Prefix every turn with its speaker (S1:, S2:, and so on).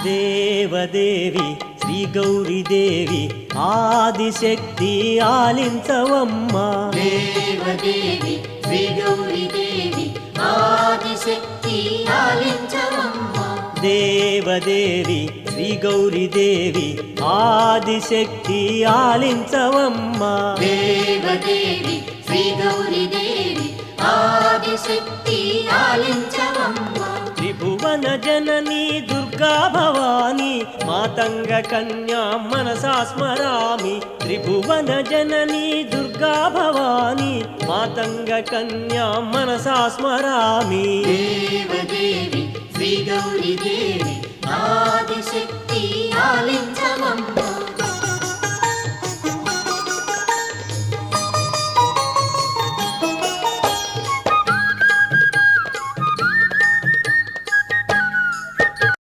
S1: దేవదేవి శ్రీ గౌరీదేవి ఆదిశక్తి ఆలించవమ్మా.
S2: దేవదేవి శ్రీ గౌరీదేవి ఆదిశక్తి ఆలించవమ్మా.
S1: దేవదేవి శ్రీ గౌరీదేవి ఆదిశక్తి ఆలించవమ్మా.
S2: దేవదేవి శ్రీ గౌరీదేవి ఆదిశక్తి ఆలించవమ్మా.
S1: త్రిభువన జననీ దుర్గా భవాని మాతంగ కన్యా మనసా స్మరామి. త్రిభువన జననీ దుర్గా భవాని మాతంగ కన్యా మనసా స్మరామి.
S2: దేవదేవి శ్రీ గౌరీదేవి